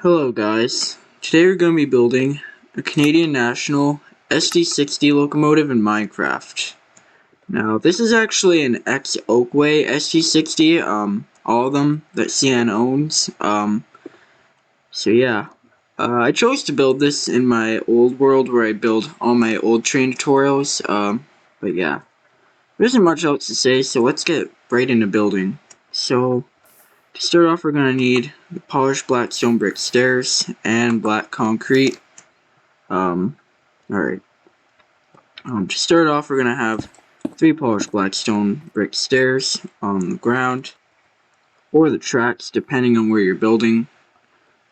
Hello guys, today we're going to be building a Canadian National SD60 locomotive in Minecraft. Now this is actually an ex-Oakway SD60, all of them that CN owns. So yeah, I chose to build this in my old world where I build all my old train tutorials, but yeah. There isn't much else to say, so let's get right into building. So to start off, we're going to need the polished black stone brick stairs and black concrete. Alright. To start off, we're going to have 3 polished black stone brick stairs on the ground, or the tracks, depending on where you're building.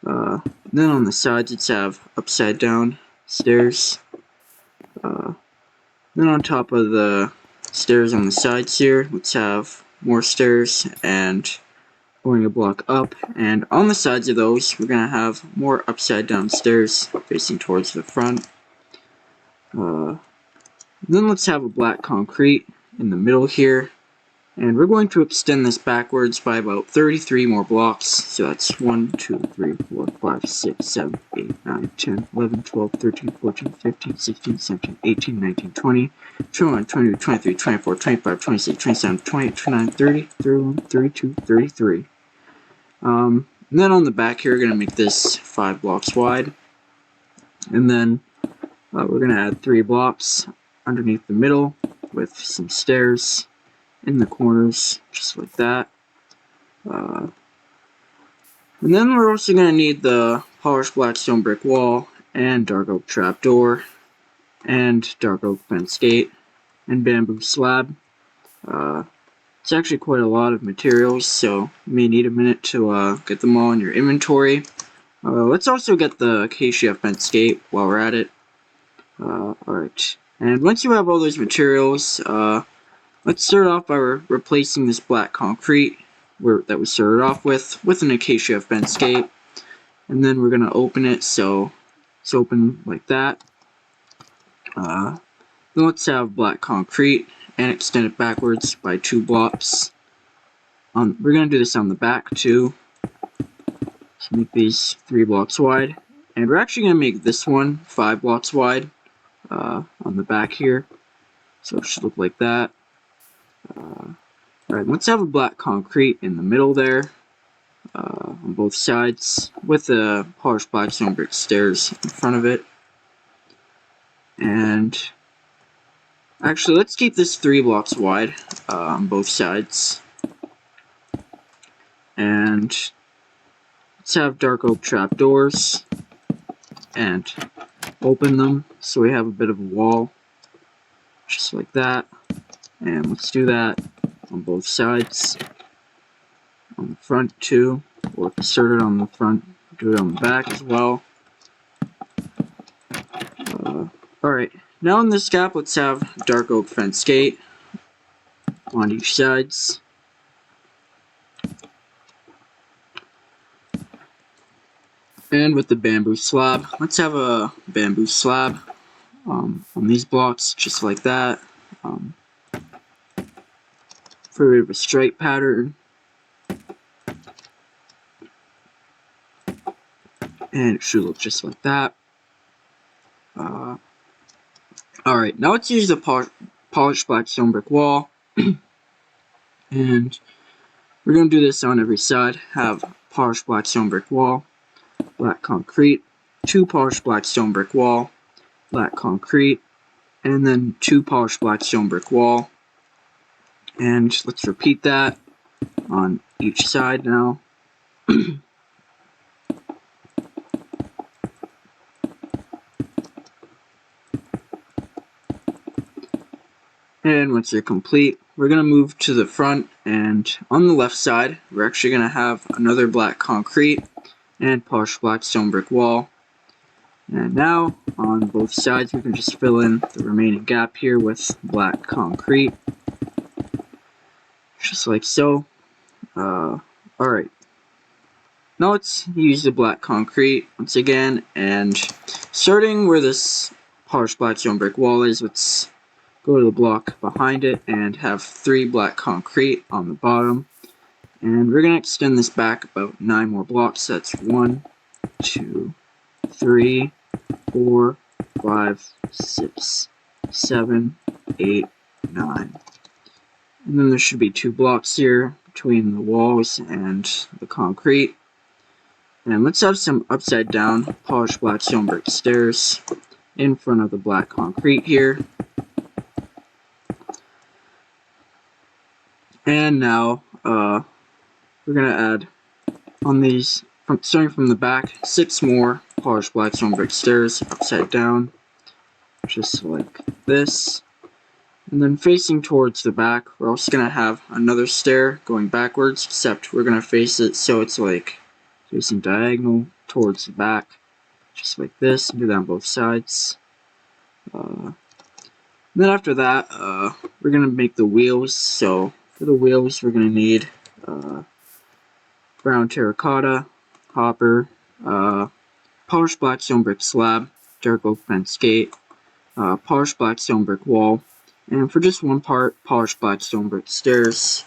Then on the sides, let's have upside down stairs. Then on top of the stairs on the sides here, let's have more stairs and going a block up, and on the sides of those we're going to have more upside down stairs facing towards the front. Then let's have a black concrete in the middle here, and we're going to extend this backwards by about 33 more blocks. So that's 1, 2, 3, 4, 5, 6, 7, 8, 9, 10, 11, 12, 13, 14, 15, 16, 17, 18, 19, 20, 21, 22, 23, 24, 25, 26, 27, 28, 29, 30, 31, 32, 33. And then on the back here, we're going to make this 5 blocks wide. And then we're going to add 3 blocks underneath the middle with some stairs in the corners, just like that. And then we're also going to need the polished black stone brick wall and dark oak trapdoor and dark oak fence gate and bamboo slab. It's actually quite a lot of materials, so you may need a minute to get them all in your inventory. Let's also get the acacia fence gate while we're at it. Alright, and once you have all those materials, let's start off by replacing this black concrete that we started off with an acacia fence gate. And then we're going to open it, so it's open like that. Then let's have black concrete and extend it backwards by 2 blocks. We're going to do this on the back too. So make these 3 blocks wide. And we're actually going to make this one 5 blocks wide on the back here. So it should look like that. Alright, let's have a black concrete in the middle there, on both sides, with the polished black stone brick stairs in front of it. And actually, let's keep this 3 blocks wide on both sides. And let's have dark oak trapdoors and open them so we have a bit of a wall, just like that. And let's do that on both sides, on the front too, or if you start it on the front, do it on the back as well. Alright, now in this gap, let's have dark oak fence gate on each sides. And with the bamboo slab, let's have a bamboo slab on these blocks, just like that. For a bit of a stripe pattern. And it should look just like that. Alright, now let's use the polished black stone brick wall. And we're going to do this on every side. Have polished black stone brick wall, black concrete, 2 polished black stone brick wall, black concrete, and then 2 polished black stone brick wall. And let's repeat that on each side now. And once they're complete, we're going to move to the front, and on the left side, we're actually going to have another black concrete and polished black stone brick wall. And now, on both sides, we can just fill in the remaining gap here with black concrete, just like so. Alright. Now let's use the black concrete once again, and starting where this polished black stone brick wall is, let's go to the block behind it and have 3 black concrete on the bottom. And we're going to extend this back about 9 more blocks. That's 1, 2, 3, 4, 5, 6, 7, 8, 9. And then there should be 2 blocks here between the walls and the concrete. And let's have some upside down polished black stone brick stairs in front of the black concrete here. And now we're going to add on these, starting from the back, 6 more polished black stone brick stairs upside down, just like this. And then facing towards the back, we're also going to have another stair going backwards, except we're going to face it so it's like facing diagonal towards the back, just like this. Do that on both sides. Then after that, we're going to make the wheels. So for the wheels, we're going to need brown terracotta, hopper, polished black stone brick slab, dark oak fence gate, polished black stone brick wall, and for just one part, polished black stone brick stairs.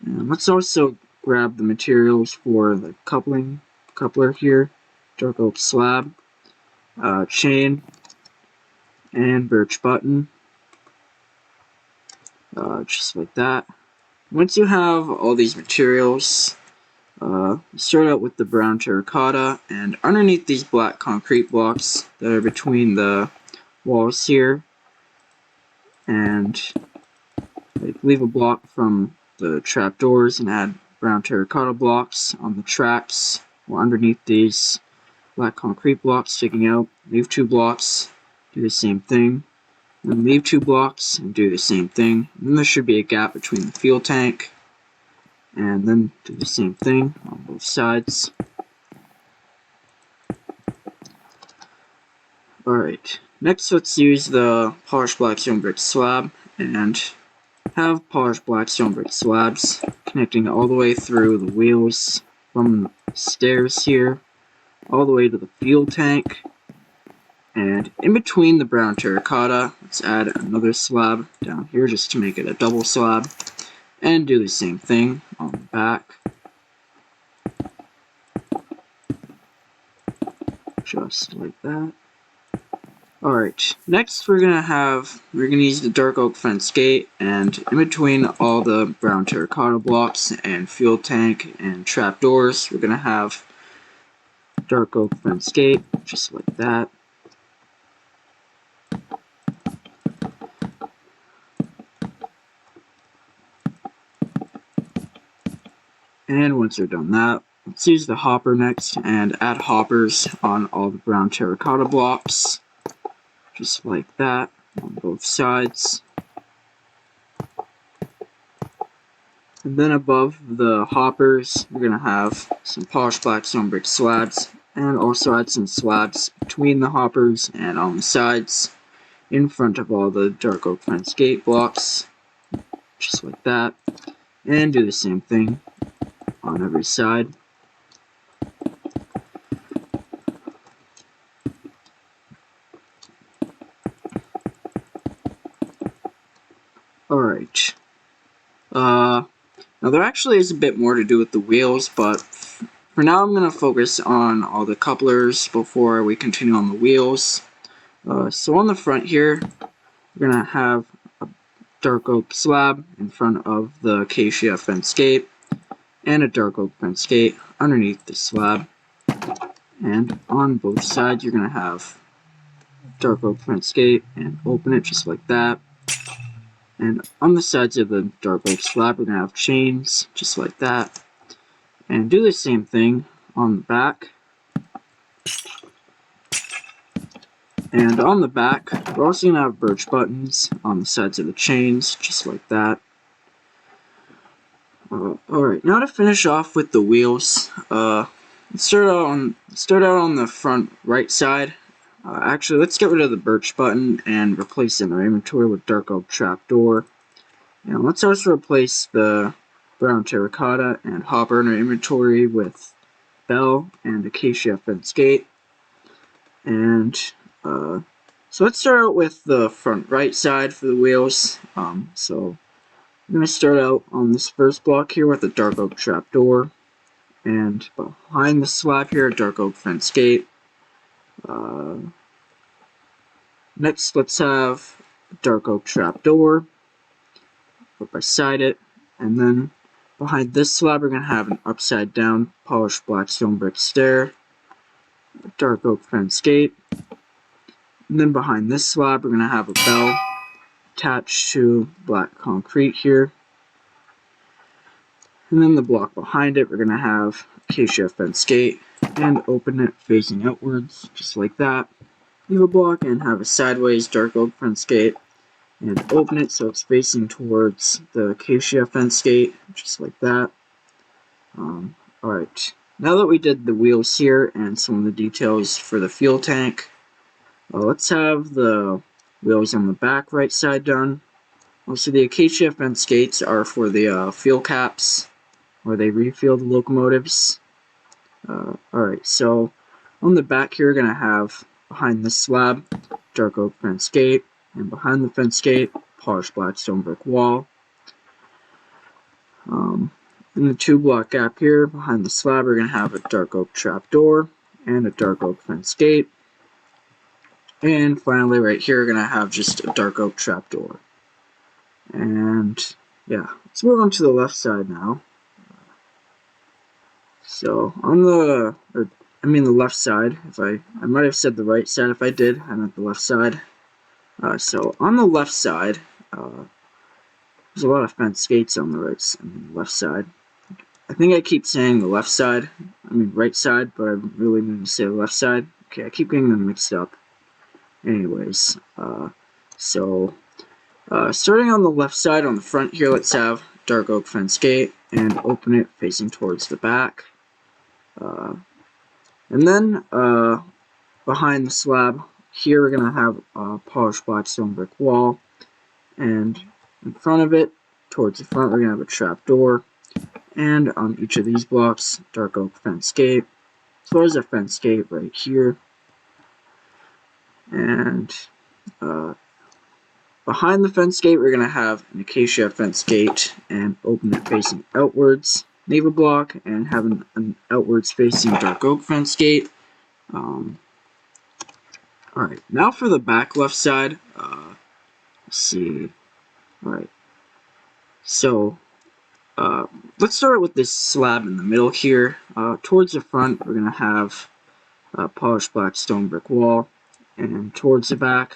And let's also grab the materials for the coupler here, dark oak slab, chain, and birch button, just like that. Once you have all these materials, start out with the brown terracotta, and underneath these black concrete blocks that are between the walls here, and leave a block from the trapdoors and add brown terracotta blocks on the tracks or underneath these black concrete blocks sticking out. Leave 2 blocks, do the same thing, then leave 2 blocks and do the same thing. And then there should be a gap between the fuel tank, and then do the same thing on both sides. Alright, next let's use the polished black stone brick slab and have polished black stone brick slabs connecting all the way through the wheels from the stairs here all the way to the fuel tank. And in between the brown terracotta, let's add another slab down here just to make it a double slab, and do the same thing on the back, just like that. Alright, next we're gonna use the dark oak fence gate, and in between all the brown terracotta blocks and fuel tank and trapdoors, we're gonna have dark oak fence gate, just like that. And once you're done that, let's use the hopper next and add hoppers on all the brown terracotta blocks, just like that on both sides. And then above the hoppers, we're going to have some polished black stone brick slabs, and also add some slabs between the hoppers and on the sides in front of all the dark oak fence gate blocks, just like that. And do the same thing on every side. Alright. Now there actually is a bit more to do with the wheels, but for now I'm going to focus on all the couplers before we continue on the wheels. So on the front here, we're going to have a dark oak slab in front of the acacia fence gate, and a dark oak fence gate underneath the slab. And on both sides you're going to have dark oak fence gate and open it just like that. And on the sides of the dark oak slab we're going to have chains just like that. And do the same thing on the back. And on the back we're also going to have birch buttons on the sides of the chains just like that. Alright, now to finish off with the wheels, let's start out on the front right side. Actually, let's get rid of the birch button and replace it in our inventory with dark oak trapdoor. And let's also replace the brown terracotta and hopper in our inventory with bell and acacia fence gate. And so let's start out with the front right side for the wheels. So I'm going to start out on this first block here with the dark oak trapdoor. and behind the slab here, a dark oak fence gate. Next, let's have a dark oak trapdoor right beside it, and then behind this slab, we're going to have an upside down polished black stone brick stair, a dark oak fence gate, and then behind this slab, we're going to have a bell attached to black concrete here. And then the block behind it, we're going to have acacia fence gate and open it facing outwards, just like that. Leave a block and have a sideways dark oak fence gate and open it so it's facing towards the acacia fence gate, just like that. Alright, now that we did the wheels here and some of the details for the fuel tank, let's have the wheels on the back right side done. Also, the acacia fence gates are for the fuel caps, where they refuel the locomotives. Alright, so on the back here, we're going to have behind this slab, dark oak fence gate, and behind the fence gate, polished black stone brick wall. In the 2-block gap here, behind the slab, we're going to have a dark oak trapdoor and a dark oak fence gate. And finally, right here, we're going to have just a dark oak trapdoor. And yeah, let's move on to the left side now. So on the left side, I might have said the right side. If I did, I meant the left side. So on the left side, there's a lot of fence gates on the left side. I think I keep saying the left side, right side, but I really mean to say the left side. Okay, I keep getting them mixed up. Anyways, starting on the left side, on the front here, let's have dark oak fence gate and open it facing towards the back. And then behind the slab here, we're going to have a polished black stone brick wall. And in front of it, towards the front, we're going to have a trap door. And on each of these blocks, dark oak fence gate, as well as a fence gate right here. And behind the fence gate, we're going to have an acacia fence gate and open it facing outwards. Leave a block and have an outwards facing dark oak fence gate. Alright, now for the back left side. Let's see. Alright, so let's start with this slab in the middle here. Towards the front, we're going to have a polished black stone brick wall. And towards the back,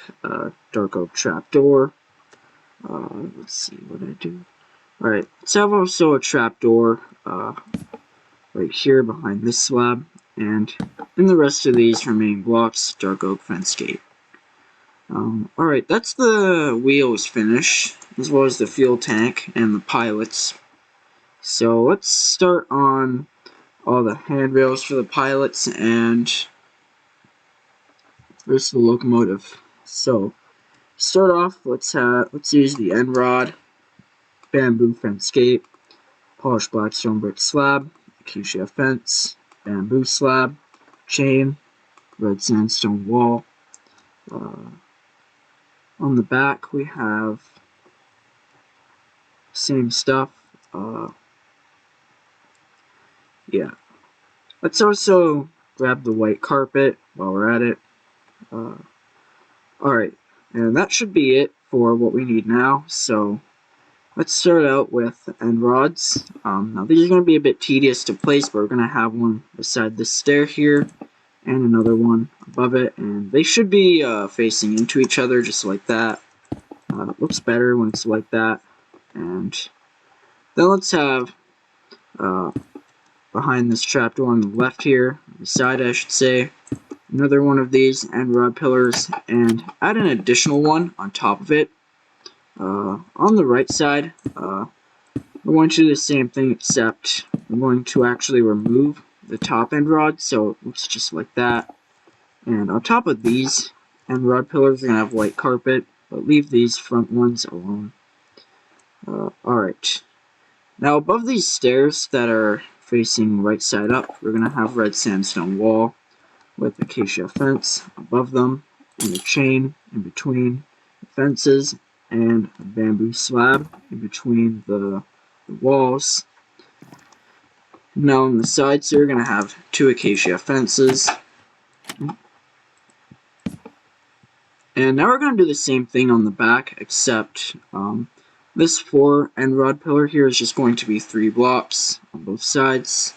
dark oak trap door. Let's see what I do. Alright, let's have also a trap door right here behind this slab. And in the rest of these remaining blocks, dark oak fence gate. Alright, that's the wheels finish, as well as the fuel tank and the pilots. So let's start on all the handrails for the pilots and first the locomotive. So start off, let's use the end rod, bamboo fence gate, polished black stone brick slab, acacia fence, bamboo slab, chain, red sandstone wall. On the back we have same stuff. Yeah. Let's also grab the white carpet while we're at it. Alright, and that should be it for what we need now. So let's start out with end rods. Now these are going to be a bit tedious to place, but we're going to have one beside this stair here and another one above it, and they should be facing into each other just like that. It looks better when it's like that. And then let's have behind this trapdoor on the left here, the side I should say, another one of these end rod pillars, and add an additional one on top of it. On the right side, we're going to do the same thing, except we're going to actually remove the top end rod, so it looks just like that. And on top of these end rod pillars, we're going to have white carpet, but leave these front ones alone. Alright. Now above these stairs that are facing right side up, we're going to have red sandstone wall with acacia fence above them, and a chain in between the fences, and a bamboo slab in between the walls. Now on the sides here, we're going to have 2 acacia fences. And now we're going to do the same thing on the back, except this 4 end rod pillar here is just going to be 3 blocks on both sides.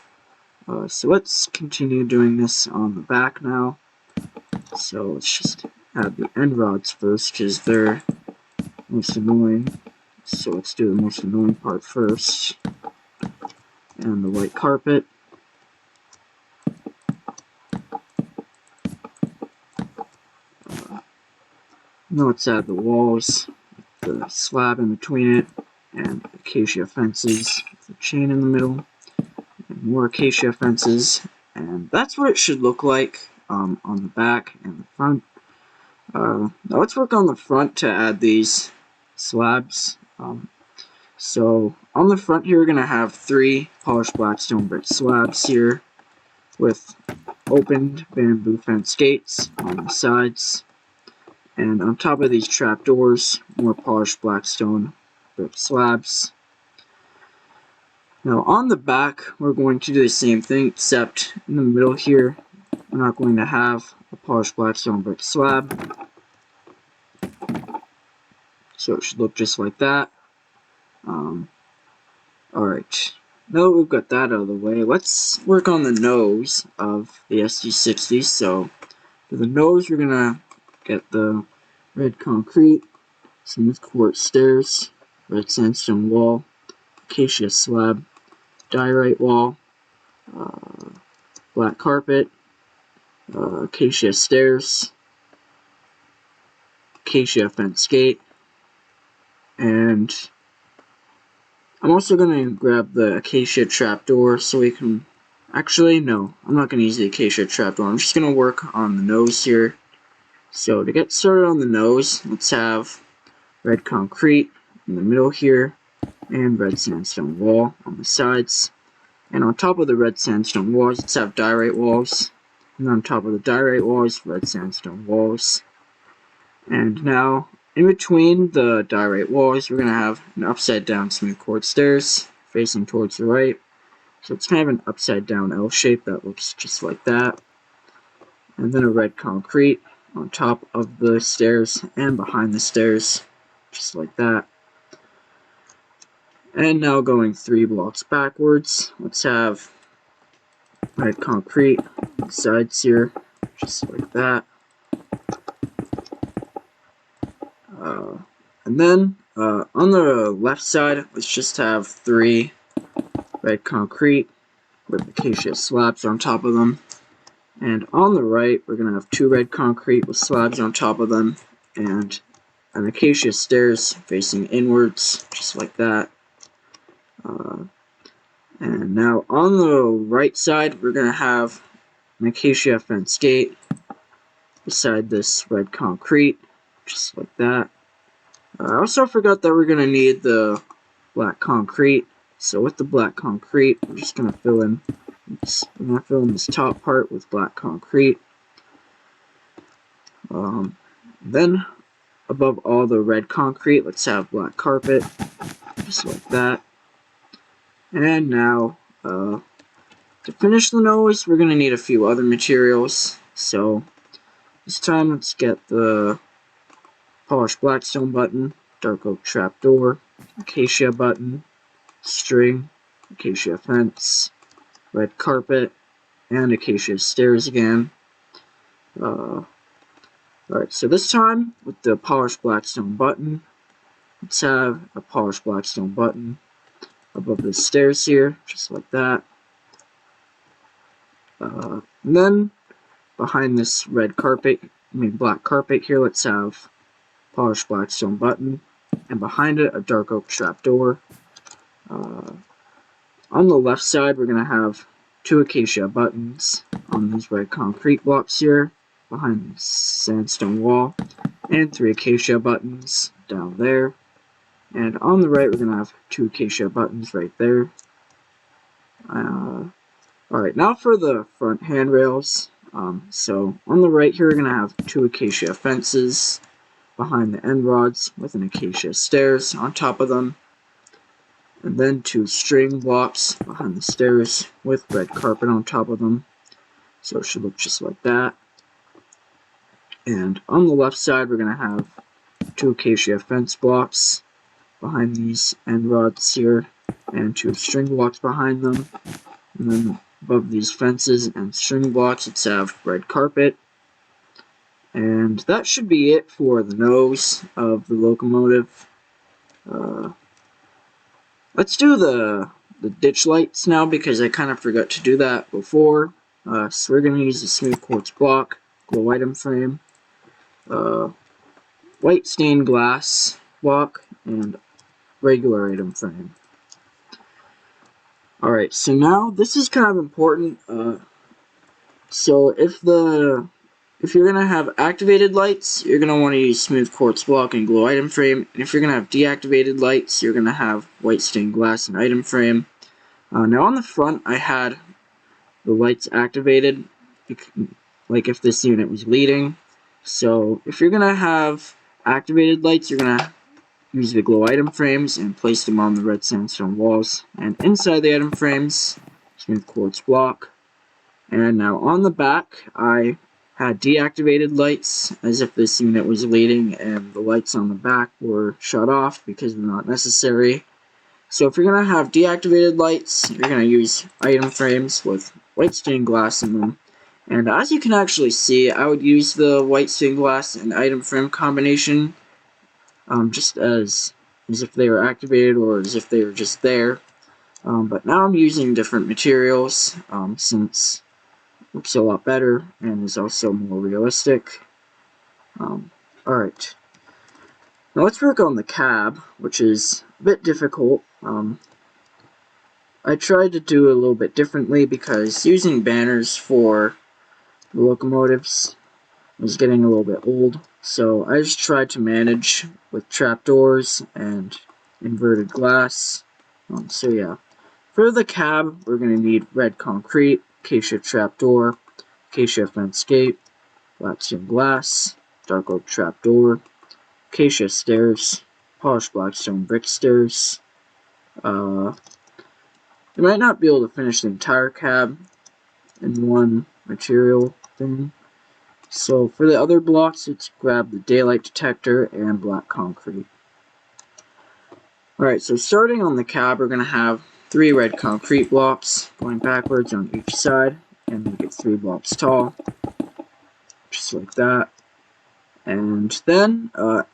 So let's continue doing this on the back now. So let's just add the end rods first, because they're most annoying. So let's do the most annoying part first. And the white carpet. Now let's add the walls, the slab in between it, and acacia fences with the chain in the middle, and more acacia fences. And that's what it should look like on the back and the front. Now let's work on the front to add these slabs. So on the front here, we're going to have 3 polished blackstone brick slabs here with opened bamboo fence gates on the sides. And on top of these trapdoors, more polished blackstone brick slabs. Now on the back, we're going to do the same thing, except in the middle here, we're not going to have a polished blackstone brick slab. So it should look just like that. Alright, now that we've got that out of the way, let's work on the nose of the SD60. So for the nose, we're going to get the red concrete, smooth quartz stairs, red sandstone wall, acacia slab, diorite wall, black carpet, acacia stairs, acacia fence gate, and I'm also going to grab the acacia trapdoor so we can... Actually, no, I'm not going to use the acacia trapdoor. I'm just going to work on the nose here. So to get started on the nose, let's have red concrete in the middle here, and red sandstone wall on the sides. And on top of the red sandstone walls, let's have diorite walls. And on top of the diorite walls, red sandstone walls. And now, in between the diorite walls, we're going to have an upside down smooth quartz stairs facing towards the right. So it's kind of an upside down L shape that looks just like that. And then a red concrete on top of the stairs and behind the stairs, just like that. And now going 3 blocks backwards, let's have red concrete on the sides here, just like that. And then on the left side, let's just have 3 red concrete with acacia slabs on top of them. And on the right, we're going to have 2 red concrete with slabs on top of them, and an acacia stairs facing inwards, just like that. And now on the right side, we're going to have an acacia fence gate beside this red concrete, just like that. I also forgot that we're going to need the black concrete. So with the black concrete, we're just going to fill in this top part with black concrete. Then above all the red concrete, let's have black carpet, just like that. And now, to finish the nose, we're going to need a few other materials. So this time, let's get the polished blackstone button, dark oak trapdoor, acacia button, string, acacia fence, red carpet, and acacia stairs again. Alright, so this time, with the polished blackstone button, let's have a polished blackstone button above the stairs here, just like that. And then, behind this black carpet here, let's have polished blackstone button, and behind it, a dark oak trapdoor. On the left side, we're going to have 2 acacia buttons on these red concrete blocks here, behind the sandstone wall, and 3 acacia buttons down there. And on the right, we're going to have 2 acacia buttons right there. Alright, now for the front handrails. So on the right here, we're going to have 2 acacia fences behind the end rods with an acacia stairs on top of them. and then 2 string blocks behind the stairs with red carpet on top of them. So it should look just like that. And on the left side, we're going to have 2 acacia fence blocks behind these end rods here, and 2 string blocks behind them. And then above these fences and string blocks, let's have red carpet. And that should be it for the nose of the locomotive. Let's do the ditch lights now, because I kind of forgot to do that before. So we're going to use a smooth quartz block, glow item frame, white stained glass block, and regular item frame. Alright, so now this is kind of important. So if you're going to have activated lights, you're going to want to use smooth quartz block and glow item frame. And if you're going to have deactivated lights, you're going to have white stained glass and item frame. Now on the front, I had the lights activated, like if this unit was leading. So if you're going to have activated lights, you're going to use the glow item frames and place them on the red sandstone walls. And inside the item frames, smooth quartz block. And now on the back, I had deactivated lights as if this unit was leading, and the lights on the back were shut off because they're not necessary. So if you're going to have deactivated lights, you're going to use item frames with white stained glass in them. And as you can actually see, I would use the white stained glass and item frame combination just as if they were activated or as if they were just there. But now I'm using different materials since looks a lot better and is also more realistic. Alright, now let's work on the cab, which is a bit difficult. I tried to do it a little bit differently because using banners for the locomotives was getting a little bit old, so I just tried to manage with trapdoors and inverted glass. So yeah, for the cab, we're going to need red concrete, acacia trapdoor, acacia fence gate, black stained glass, dark oak trapdoor, acacia stairs, polished blackstone brick stairs. You might not be able to finish the entire cab in one material thing. So for the other blocks, let's grab the daylight detector and black concrete. Alright, so starting on the cab, we're going to have 3 red concrete blocks going backwards on each side, and make it 3 blocks tall, just like that. And then we're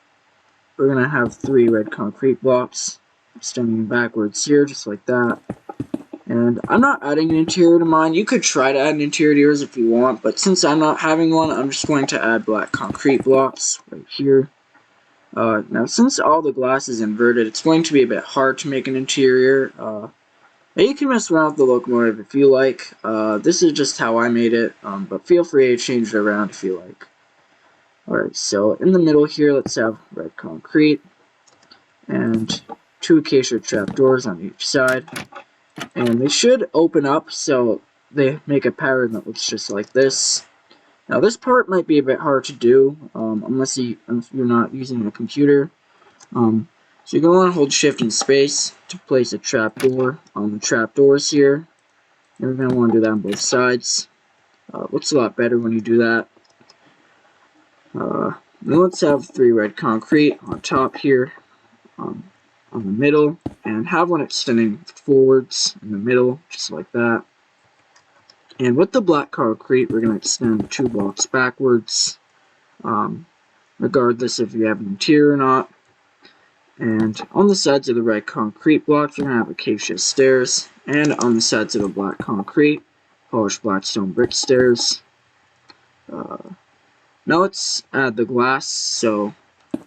going to have 3 red concrete blocks extending backwards here, just like that. And I'm not adding an interior to mine. You could try to add an interior to yours if you want, but since I'm not having one, I'm just going to add black concrete blocks right here. Now, since all the glass is inverted, it's going to be a bit hard to make an interior. You can mess around with the locomotive if you like. This is just how I made it, but feel free to change it around if you like. Alright, so in the middle here, let's have red concrete and 2 acacia trapdoors on each side. And they should open up so they make a pattern that looks just like this. Now this part might be a bit hard to do unless you're not using a computer. So you're going to want to hold shift and space to place a trapdoor on the trapdoors here. And you're going to want to do that on both sides. Looks a lot better when you do that. Now let's have 3 red concrete on top here. On the middle, and have one extending forwards in the middle, just like that. And with the black concrete, we're going to extend 2 blocks backwards, regardless if you have an interior or not. And on the sides of the red concrete blocks, we're going to have acacia stairs, and on the sides of the black concrete, polished blackstone brick stairs. Now let's add the glass. So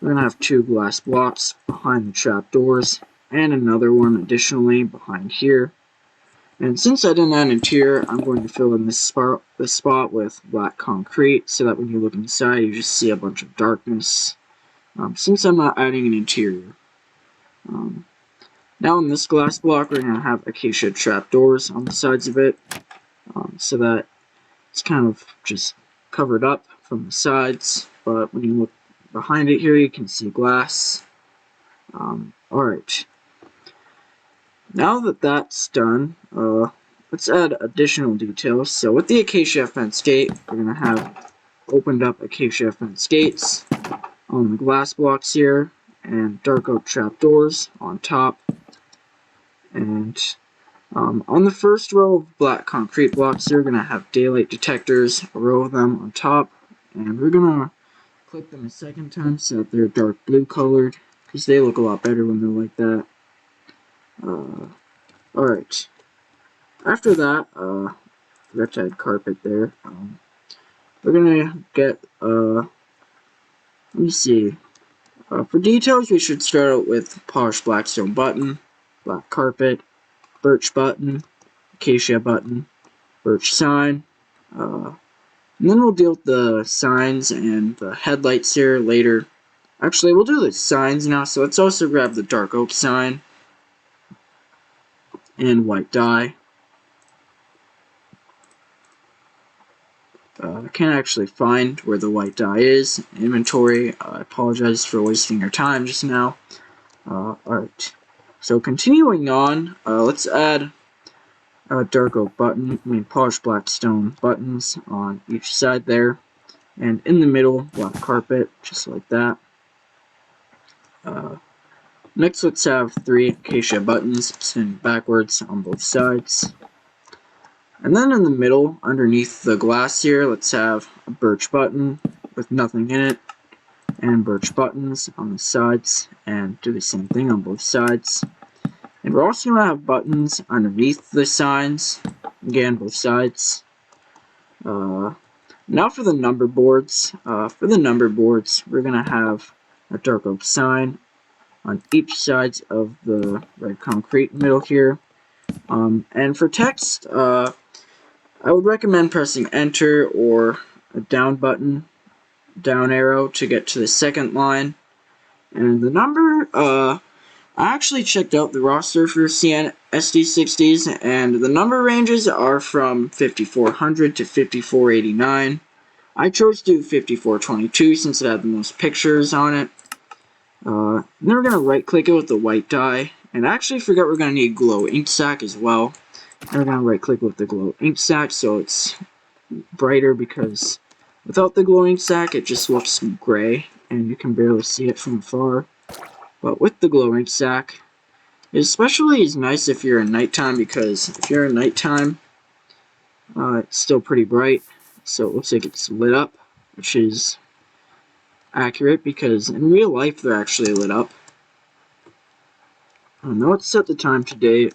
we're going to have 2 glass blocks behind the trapdoors and another one additionally behind here. And since I didn't add an interior, I'm going to fill in this spot with black concrete so that when you look inside, you just see a bunch of darkness. Since I'm not adding an interior. Now in this glass block, we're going to have acacia trapdoors on the sides of it so that it's kind of just covered up from the sides, but when you look behind it here, you can see glass. Alright. Now that that's done, let's add additional details. So with the acacia fence gate, we're going to have opened up acacia fence gates on the glass blocks here, and dark oak trapdoors on top. And on the first row of black concrete blocks, you're going to have daylight detectors, a row of them on top, and we're going to click them a second time so that they're dark blue colored, because they look a lot better when they're like that. Alright, after that, forgot to add carpet there. We're going to get, let me see, for details we should start out with polished blackstone button, black carpet, birch button, acacia button, birch sign, and then we'll deal with the signs and the headlights here later. Actually, we'll do the signs now, so let's also grab the dark oak sign and white dye. I can't actually find where the white dye is in inventory. I apologize for wasting your time just now. Alright, so continuing on, let's add dark oak button, polished blackstone buttons on each side there, and in the middle, black carpet, just like that. Next, let's have 3 acacia buttons extended backwards on both sides. And then in the middle, underneath the glass here, let's have a birch button with nothing in it, and birch buttons on the sides, and do the same thing on both sides. And we're also going to have buttons underneath the signs, again, both sides. Now for the number boards. For the number boards, we're going to have a dark oak sign on each side of the red concrete middle here. And for text, I would recommend pressing enter or a down button, down arrow to get to the second line. And the number, I actually checked out the roster for CN SD60s, and the number ranges are from 5400 to 5489. I chose to do 5422 since it had the most pictures on it. Then we're going to right click it with the white dye, and I actually forgot we're going to need glow ink sac as well. And we're going to right click with the glow ink sac so it's brighter, because without the glow ink sac it just looks gray and you can barely see it from afar. But with the glow ink sac, it especially is nice if you're in nighttime, because if you're in nighttime, it's still pretty bright, so it looks like it's lit up, which is accurate because in real life they're actually lit up. I know it's set the time today.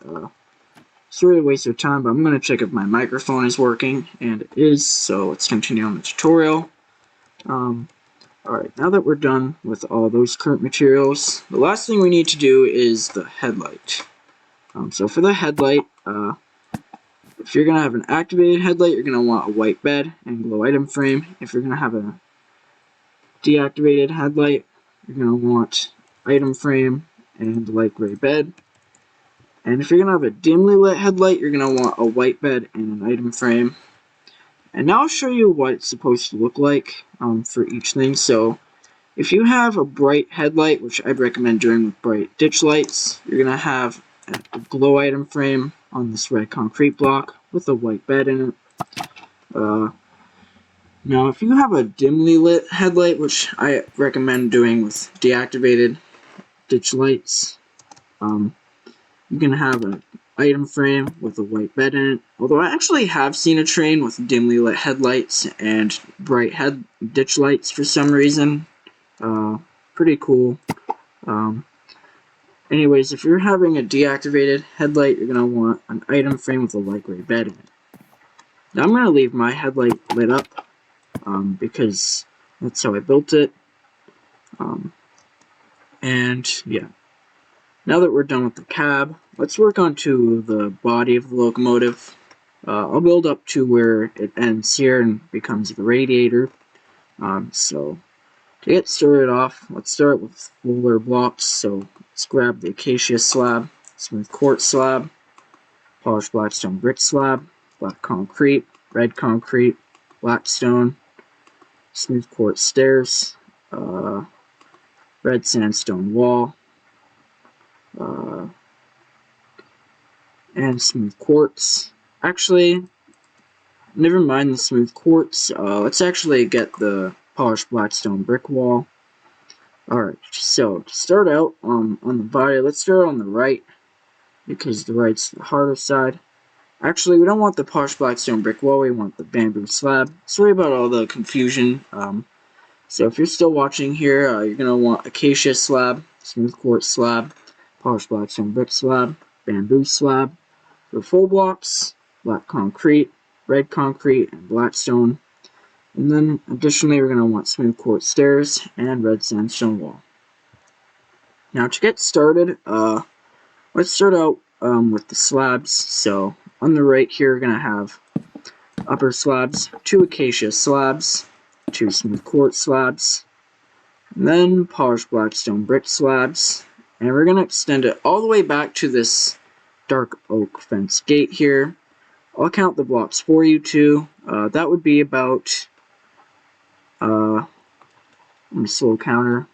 Sorry to waste your time, but I'm going to check if my microphone is working, and it is, so let's continue on the tutorial. Alright, now that we're done with all those current materials, the last thing we need to do is the headlight. So for the headlight, if you're going to have an activated headlight, you're going to want a white bed and glow item frame. If you're going to have a deactivated headlight, you're going to want item frame and light gray bed. And if you're going to have a dimly lit headlight, you're going to want a white bed and an item frame. And now I'll show you what it's supposed to look like for each thing. So if you have a bright headlight, which I'd recommend doing with bright ditch lights, you're going to have a glow item frame on this red concrete block with a white bed in it. Now if you have a dimly lit headlight, which I recommend doing with deactivated ditch lights, you can have an item frame with a white bed in it. Although I actually have seen a train with dimly lit headlights and bright ditch lights for some reason. Pretty cool. Anyways, if you're having a deactivated headlight, you're going to want an item frame with a light gray bed in it. Now I'm going to leave my headlight lit up because that's how I built it. And yeah. Now that we're done with the cab, let's work on to the body of the locomotive. I'll build up to where it ends here and becomes the radiator. So to get started off, let's start with fuller blocks. So let's grab the acacia slab, smooth quartz slab, polished blackstone brick slab, black concrete, red concrete, black stone, smooth quartz stairs, red sandstone wall, and smooth quartz. Actually, never mind the smooth quartz. Let's actually get the polished black stone brick wall. Alright, so to start out on the body, let's start on the right, because the right's the harder side. Actually, we don't want the polished black stone brick wall, we want the bamboo slab. Sorry about all the confusion. So if you're still watching here, you're going to want acacia slab, smooth quartz slab, polished black stone brick slab, bamboo slab. For full blocks, black concrete, red concrete, and black stone. And then additionally, we're going to want smooth quartz stairs and red sandstone wall. Now to get started, let's start out with the slabs. So on the right here, we're going to have upper slabs, 2 acacia slabs, 2 smooth quartz slabs, and then polished black stone brick slabs. And we're going to extend it all the way back to this dark oak fence gate here. I'll count the blocks for you too. That would be about, let me slow counter,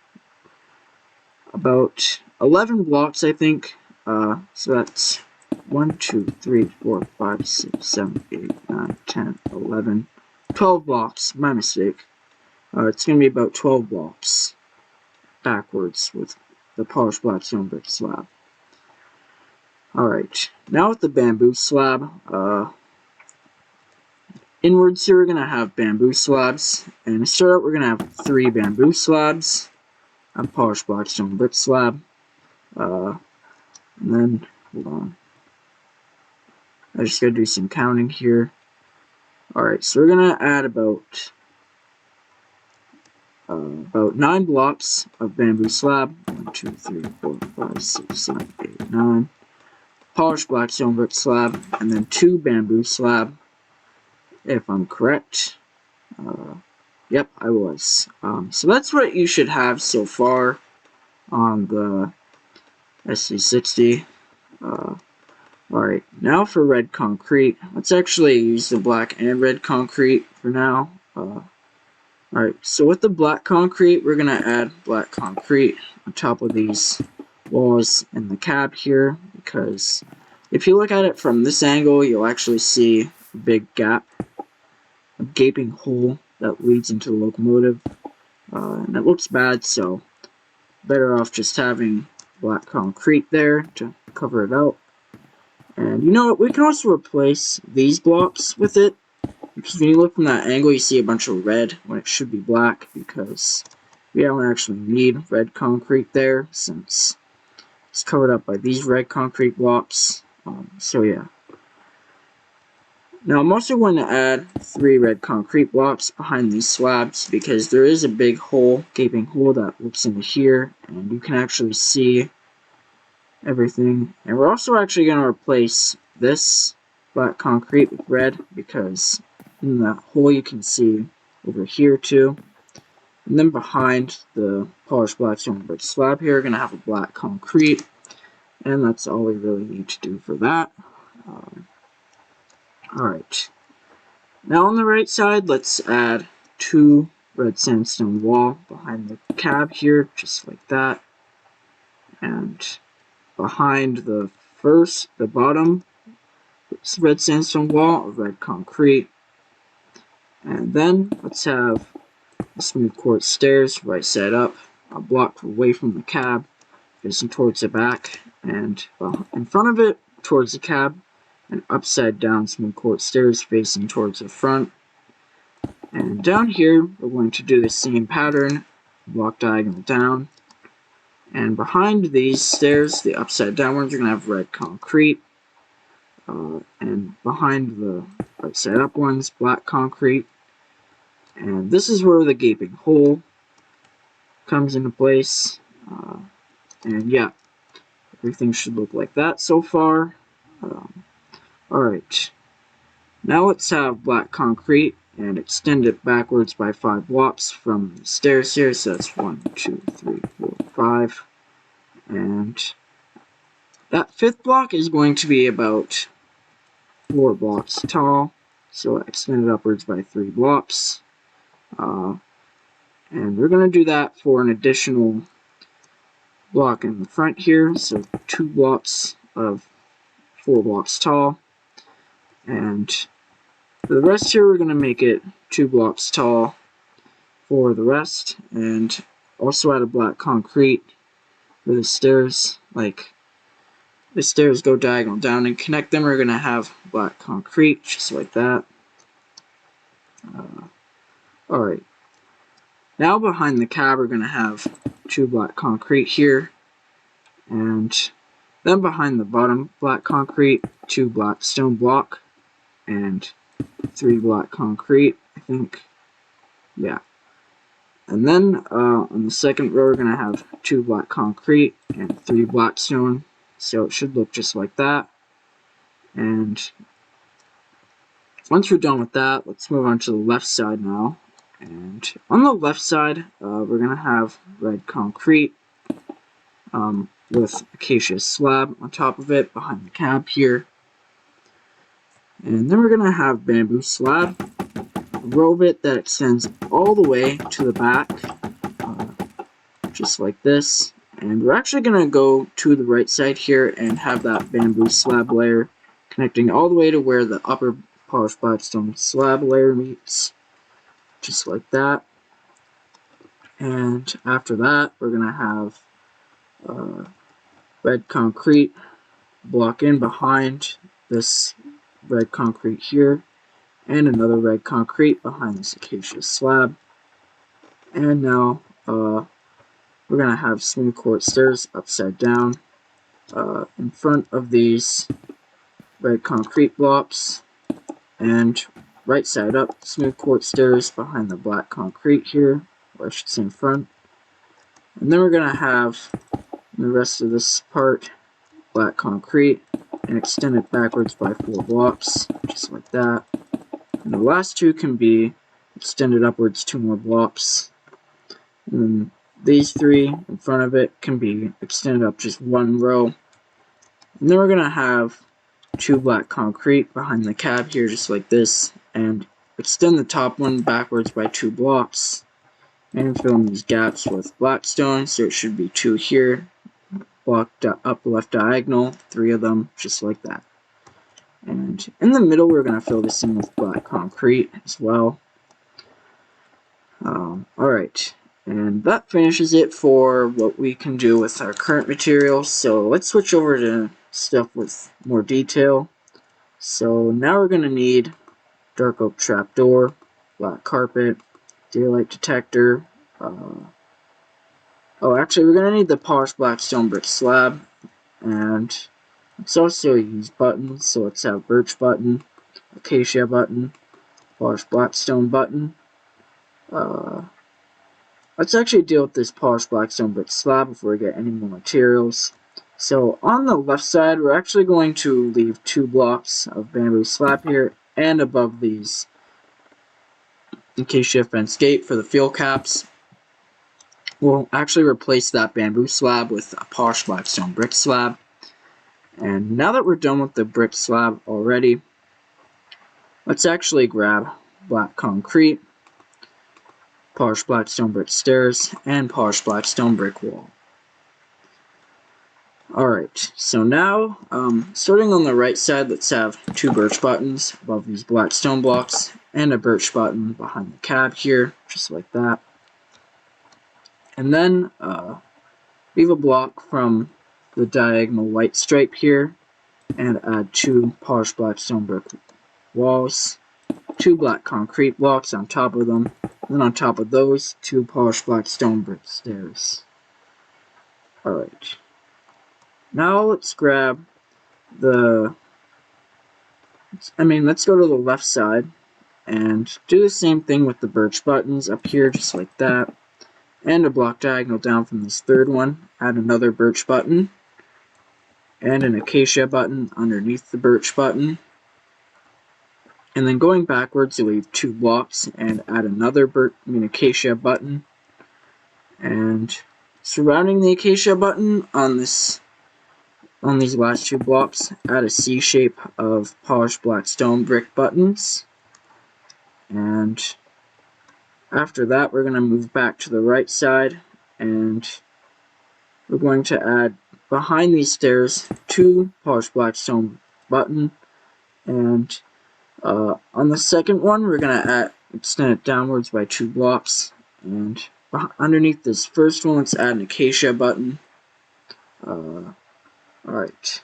about 11 blocks, I think. So that's 1, 2, 3, 4, 5, 6, 7, 8, 9, 10, 11, 12 blocks. My mistake. It's going to be about 12 blocks backwards with the polished black stone brick slab. Alright, now with the bamboo slab, inwards here we're going to have bamboo slabs, and to start out we're going to have 3 bamboo slabs, a polished black stone brick slab, and then, hold on, I just got to do some counting here. Alright, so we're going to add about 9 blocks of bamboo slab, 1, 2, 3, 4, 5, 6, 7, 8, 9, polished black stone brick slab, and then 2 bamboo slab, if I'm correct. Yep, I was. So that's what you should have so far on the SD60. Alright, now for red concrete. Let's actually use the black and red concrete for now. Alright, so with the black concrete, we're going to add black concrete on top of these walls in the cab here, because if you look at it from this angle, you'll actually see a big gap, a gaping hole that leads into the locomotive, and it looks bad, so better off just having black concrete there to cover it out. And you know what, we can also replace these blocks with it, because when you look from that angle, you see a bunch of red when it should be black, because we don't actually need red concrete there, since it's covered up by these red concrete blocks. So yeah. Now I'm also going to add 3 red concrete blocks behind these slabs, because there is a big hole, gaping hole that looks into here, and you can actually see everything. And we're also actually going to replace this black concrete with red, because in the hole you can see over here too. And then behind the polished black stone brick slab here, we're going to have a black concrete. And that's all we really need to do for that. Alright. Now on the right side, let's add 2 red sandstone wall behind the cab here, just like that. And behind the bottom red sandstone wall of red concrete. And then let's have the smooth quartz stairs right side up, a block away from the cab, facing towards the back, and in front of it, towards the cab, and upside down smooth quartz stairs facing towards the front. And down here, we're going to do the same pattern, block diagonal down. And behind these stairs, the upside down ones, you're going to have red concrete. And behind the right side up ones, black concrete. And this is where the gaping hole comes into place. And yeah, everything should look like that so far. Alright, now let's have black concrete and extend it backwards by 5 blocks from the stairs here. So that's 1, 2, 3, 4, 5. And that 5th block is going to be about 4 blocks tall. So extend it upwards by 3 blocks. And we're going to do that for an additional block in the front here. So 2 blocks of 4 blocks tall. And for the rest here, we're going to make it 2 blocks tall for the rest, and also add a black concrete for the stairs. Like, the stairs go diagonal down, and connect them, we're going to have black concrete, just like that. Alright. Now behind the cab, we're going to have 2 black concrete here, and then behind the bottom black concrete, 2 black stone block, and 3 black concrete, I think. Yeah. And then on the second row, we're going to have 2 black concrete and 3 black stone. So it should look just like that. And once we're done with that, let's move on to the left side now. And on the left side, we're going to have red concrete with acacia slab on top of it behind the cab here. And then we're going to have bamboo slab, a row of it that extends all the way to the back, just like this. And we're actually going to go to the right side here and have that bamboo slab layer connecting all the way to where the upper polished blackstone slab layer meets, just like that. And after that, we're going to have red concrete block in behind this red concrete here, and another red concrete behind this acacia slab. And now we're going to have smooth quartz stairs upside down in front of these red concrete blocks, and right side up smooth quartz stairs behind the black concrete here, or I should say in front. And then we're going to have the rest of this part black concrete and extend it backwards by 4 blocks, just like that. And the last 2 can be extended upwards 2 more blocks. And then these 3 in front of it can be extended up just 1 row. And then we're going to have 2 black concrete behind the cab here, just like this, and extend the top one backwards by 2 blocks. And fill in these gaps with blackstone, so it should be 2 here, blocked up left diagonal, 3 of them, just like that. And in the middle, we're going to fill this in with black concrete as well. Alright, and that finishes it for what we can do with our current materials. So let's switch over to stuff with more detail. So now we're going to need dark oak trapdoor, black carpet, daylight detector. Actually, we're going to need the polished black stone brick slab, and let's also use buttons. So let's have birch button, acacia button, polished black stone button. Let's actually deal with this polished black stone brick slab before we get any more materials. So on the left side, we're actually going to leave 2 blocks of bamboo slab here, and above these acacia fence gate for the fuel caps. We'll actually replace that bamboo slab with a polished black stone brick slab. And now that we're done with the brick slab already, let's actually grab black concrete, polished black stone brick stairs, and polished black stone brick wall. Alright, so now, starting on the right side, let's have 2 birch buttons above these black stone blocks, and a birch button behind the cab here, just like that. And then, leave a block from the diagonal white stripe here, and add 2 polished black stone brick walls, 2 black concrete blocks on top of them, and then on top of those, 2 polished black stone brick stairs. Alright. Now let's grab let's go to the left side and do the same thing with the birch buttons up here, just like that. And a block diagonal down from this third one, add another birch button, and an acacia button underneath the birch button. And then going backwards, you leave 2 blocks and add another acacia button. And surrounding the acacia button on these last 2 blocks, add a C shape of polished black stone brick buttons. And after that, we're going to move back to the right side, and we're going to add behind these stairs 2 polished black stone button, and on the second one, we're going to extend it downwards by 2 blocks, and underneath this first one, let's add an acacia button. Alright,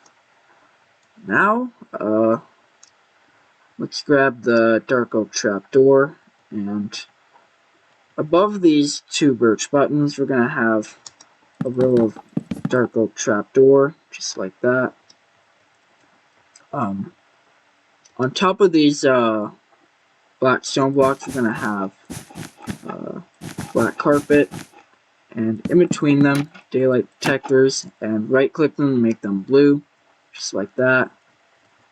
now let's grab the dark oak trapdoor, and above these 2 birch buttons, we're going to have a row of dark oak trapdoor, just like that. On top of these black stone blocks, we're going to have black carpet, and in between them, daylight detectors, and right-click them and make them blue, just like that.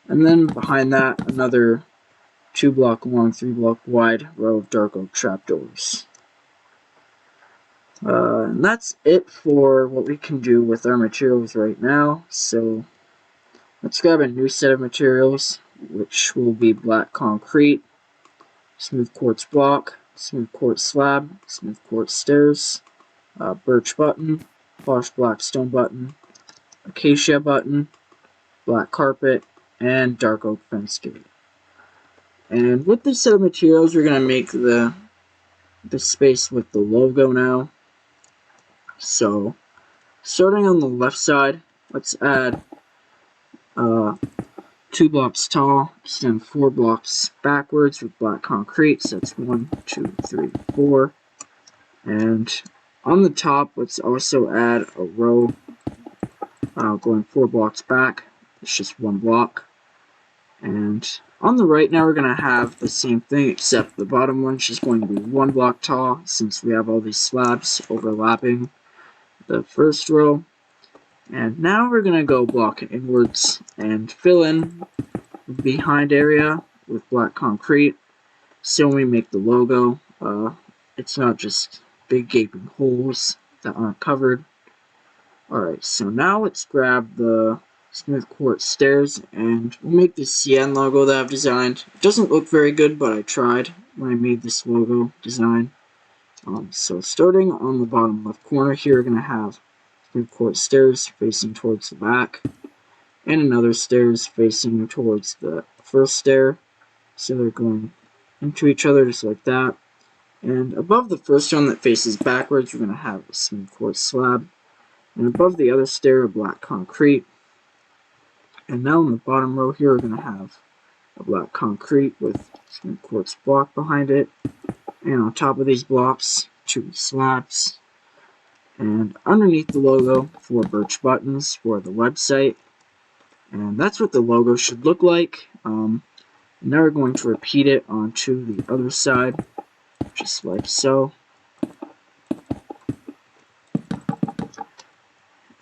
And then behind that, another 2 block long, 3 block wide row of dark oak trapdoors. And that's it for what we can do with our materials right now. So let's grab a new set of materials, which will be black concrete, smooth quartz block, smooth quartz slab, smooth quartz stairs, birch button, polished black stone button, acacia button, black carpet, and dark oak fence gate. And with this set of materials, we're going to make the space with the logo now. So, starting on the left side, let's add 2 blocks tall, extend 4 blocks backwards with black concrete. So that's 1, 2, 3, 4. And on the top, let's also add a row going 4 blocks back. It's just 1 block. And on the right now, we're going to have the same thing, except the bottom one's just going to be 1 block tall, since we have all these slabs overlapping the first row. And now we're going to go block inwards and fill in the behind area with black concrete. So when we make the logo, it's not just big gaping holes that aren't covered. Alright, so now let's grab the smooth quartz stairs, and we'll make the CN logo that I've designed. It doesn't look very good, but I tried when I made this logo design. So starting on the bottom left corner here, we're going to have smooth quartz stairs facing towards the back, and another stairs facing towards the first stair. So they're going into each other just like that. And above the first one that faces backwards, we're going to have a smooth quartz slab. And above the other stair, a black concrete. And now in the bottom row here, we're going to have a black concrete with smooth quartz block behind it. And on top of these blocks, 2 slabs. And underneath the logo, 4 birch buttons for the website. And that's what the logo should look like. Now we're going to repeat it onto the other side, just like so.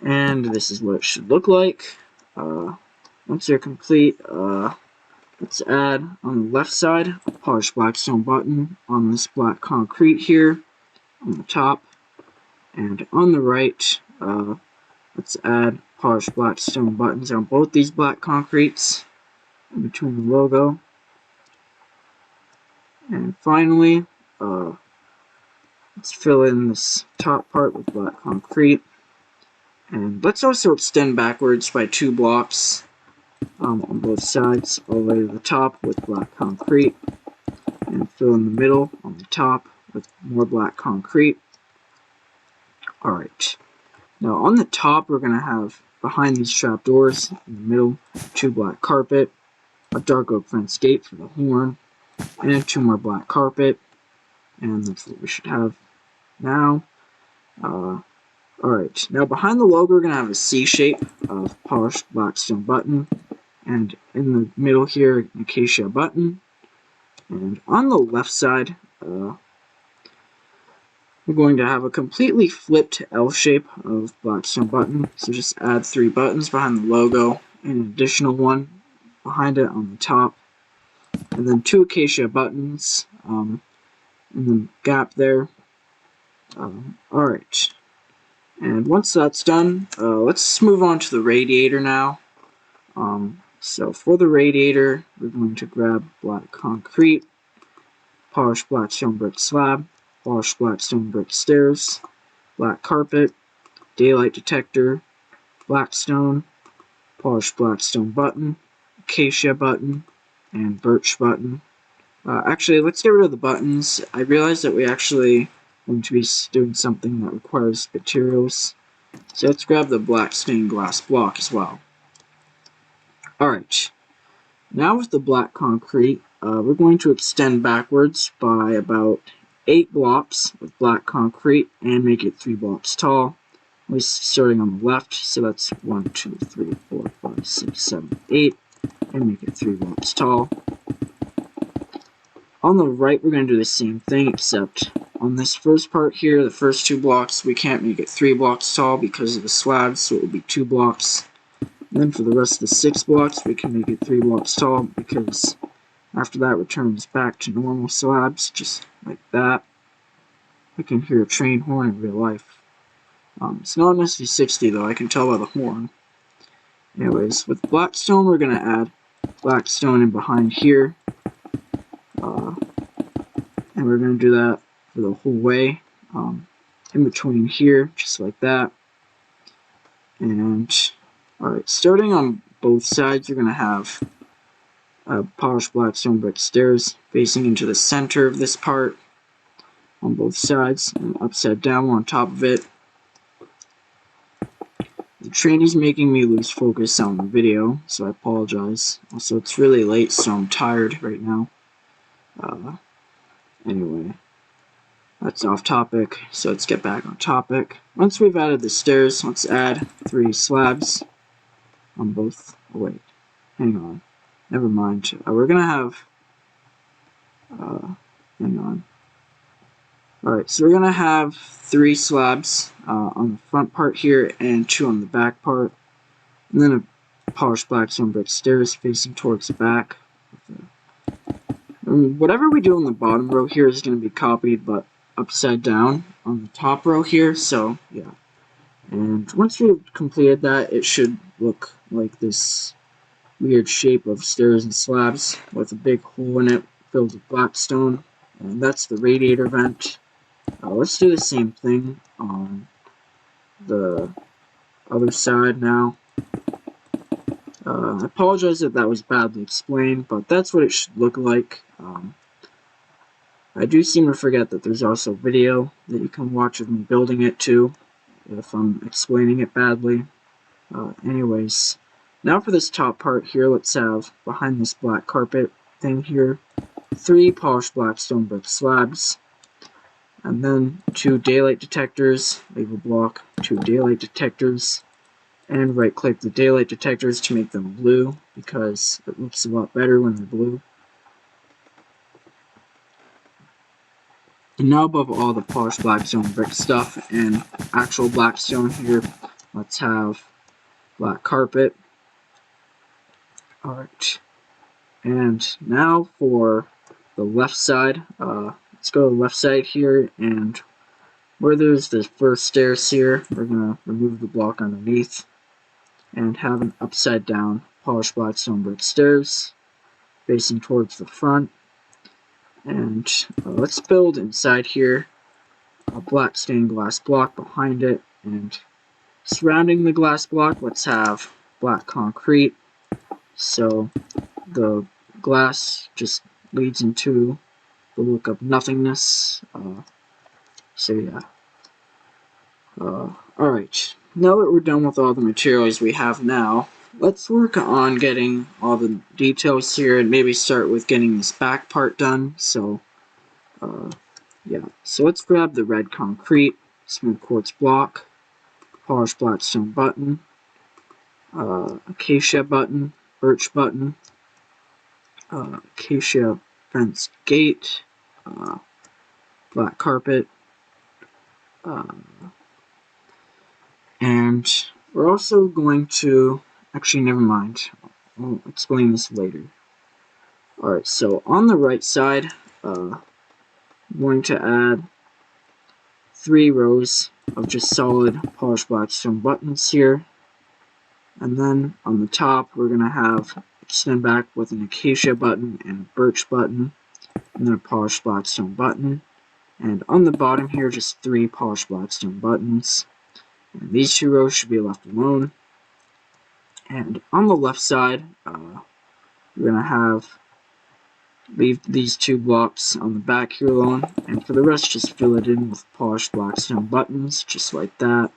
And this is what it should look like. Once they're complete, let's add on the left side a polished black stone button on this black concrete here on the top. And on the right, let's add polished black stone buttons on both these black concretes in between the logo. And finally, let's fill in this top part with black concrete. And let's also extend backwards by 2 blocks on both sides, all the way to the top with black concrete. And fill in the middle on the top with more black concrete. Alright, now on the top, we're going to have behind these trapdoors, in the middle, 2 black carpet, a dark oak fence gate for the horn, and 2 more black carpet. And that's what we should have now. Alright, now behind the logo, we're going to have a C shape of polished black stone button, and in the middle here, an acacia button. And on the left side, we're going to have a completely flipped L shape of black stone button. So just add 3 buttons behind the logo, and an additional one behind it on the top. And then 2 acacia buttons in the gap there. Alright. And once that's done, let's move on to the radiator now. So for the radiator, we're going to grab black concrete, polished black stone brick slab, polished black stone brick stairs, black carpet, daylight detector, black stone, polished black stone button, acacia button and birch button. Actually, let's get rid of the buttons. I realized that we actually going to be doing something that requires materials. So let's grab the black stained glass block as well. Alright, now with the black concrete, we're going to extend backwards by about 8 blocks with black concrete and make it 3 blocks tall. At least starting on the left, so that's 1, 2, 3, 4, 5, 6, 7, 8, and make it 3 blocks tall. On the right, we're going to do the same thing, except on this first part here, the first 2 blocks, we can't make it 3 blocks tall because of the slabs, so it will be 2 blocks. And then for the rest of the 6 blocks, we can make it 3 blocks tall, because after that returns back to normal slabs, just like that. I can hear a train horn in real life. It's not an SD60 though, I can tell by the horn. Anyways, with blackstone, we're going to add blackstone in behind here. And we're going to do that for the whole way, in between here, just like that. And, alright, starting on both sides, you're going to have polished blackstone brick stairs facing into the center of this part on both sides, and upside down on top of it. The train is making me lose focus on the video, so I apologize. Also, it's really late, so I'm tired right now. Anyway, that's off topic, so let's get back on topic. Once we've added the stairs, let's add 3 slabs on both. Oh, wait, hang on. Never mind. We're gonna have. Hang on. Alright, so we're gonna have 3 slabs on the front part here and 2 on the back part. And then a polished blackstone brick stairs facing towards the back. Whatever we do on the bottom row here is going to be copied, but upside down on the top row here, so yeah. And once we've completed that, it should look like this weird shape of stairs and slabs with a big hole in it filled with blackstone. And that's the radiator vent. Let's do the same thing on the other side now. I apologize if that was badly explained, but that's what it should look like. I do seem to forget that there's also video that you can watch of me building it too, if I'm explaining it badly. Anyways, now for this top part here, let's have, behind this black carpet thing here, 3 polished blackstone brick slabs, and then 2 daylight detectors, leave a block, 2 daylight detectors, and right click the daylight detectors to make them blue, because it looks a lot better when they're blue. And now above all the polished blackstone brick stuff and actual blackstone here, let's have black carpet. Alright, and now for the left side, let's go to the left side here, and where there's the first stairs here, we're going to remove the block underneath and have an upside down polished blackstone brick stairs facing towards the front. And let's build inside here a black stained glass block behind it, and surrounding the glass block, let's have black concrete, so the glass just leads into the look of nothingness. So yeah. Alright, now that we're done with all the materials we have now, let's work on getting all the details here and maybe start with getting this back part done. So, yeah. So let's grab the red concrete, smooth quartz block, polished blackstone button, acacia button, birch button, acacia fence gate, black carpet, and we're also going to, actually never mind, I'll explain this later. Alright, so on the right side, I'm going to add 3 rows of just solid polished blackstone buttons here. And then on the top, we're going to have extend back with an acacia button and a birch button, and then a polished blackstone button. And on the bottom here, just 3 polished blackstone buttons. And these 2 rows should be left alone. And on the left side, we're going to leave these 2 blocks on the back here alone, and for the rest just fill it in with polished black stone buttons, just like that.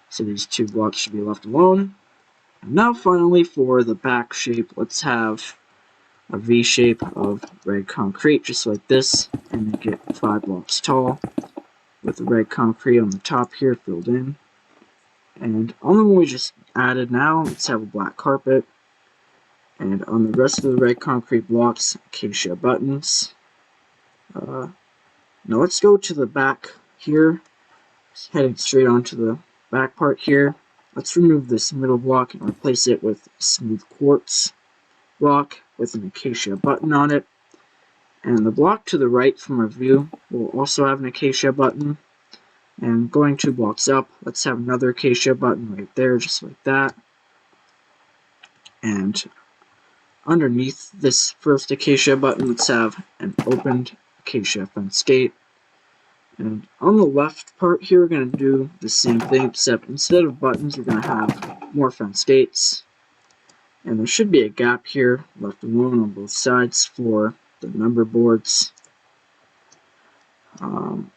So these 2 blocks should be left alone. And now finally for the back shape, let's have a V shape of red concrete, just like this, and make it 5 blocks tall, with the red concrete on the top here filled in. And on the one we just added now, let's have a black carpet. And on the rest of the red concrete blocks, acacia buttons. Now let's go to the back here, heading straight onto the back part here. Let's remove this middle block and replace it with a smooth quartz block with an acacia button on it. And the block to the right from our view will also have an acacia button. And going 2 blocks up, let's have another acacia button right there, just like that. And underneath this first acacia button, let's have an opened acacia fence gate. And on the left part here, we're going to do the same thing, except instead of buttons, we're going to have more fence gates. And there should be a gap here, left alone on both sides for the number boards.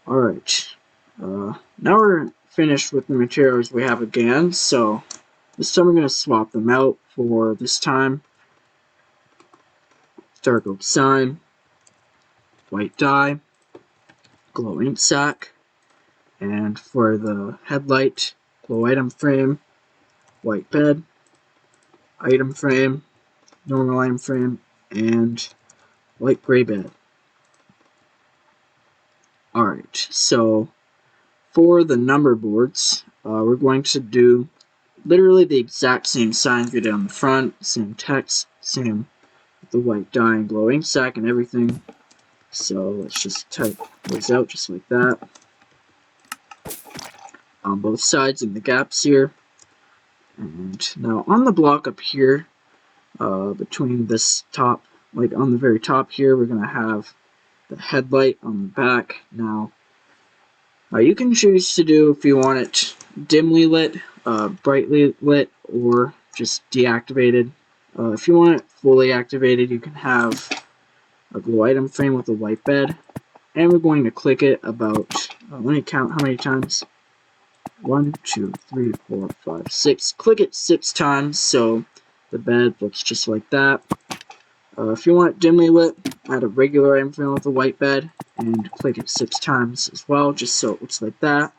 Alright, now we're finished with the materials we have again, so this time we're going to swap them out for this time. Dark oak sign, white dye, glow ink sac, and for the headlight, glow item frame, white bed, item frame, normal item frame, and light gray bed. Alright, so for the number boards, we're going to do literally the exact same signs we did on the front, same text, same with the white dye and glow ink sac and everything. So let's just type those out just like that on both sides in the gaps here. And now on the block up here, between this top, like on the very top here, we're going to have the headlight on the back. Now, you can choose to do if you want it dimly lit, brightly lit, or just deactivated. If you want it fully activated, you can have a glow item frame with a white bed, and we're going to click it about, let me count how many times. 1, 2, 3, 4, 5, 6. Click it 6 times so the bed looks just like that. If you want it dimly lit, add a regular item frame with a white bed and click it 6 times as well, just so it looks like that.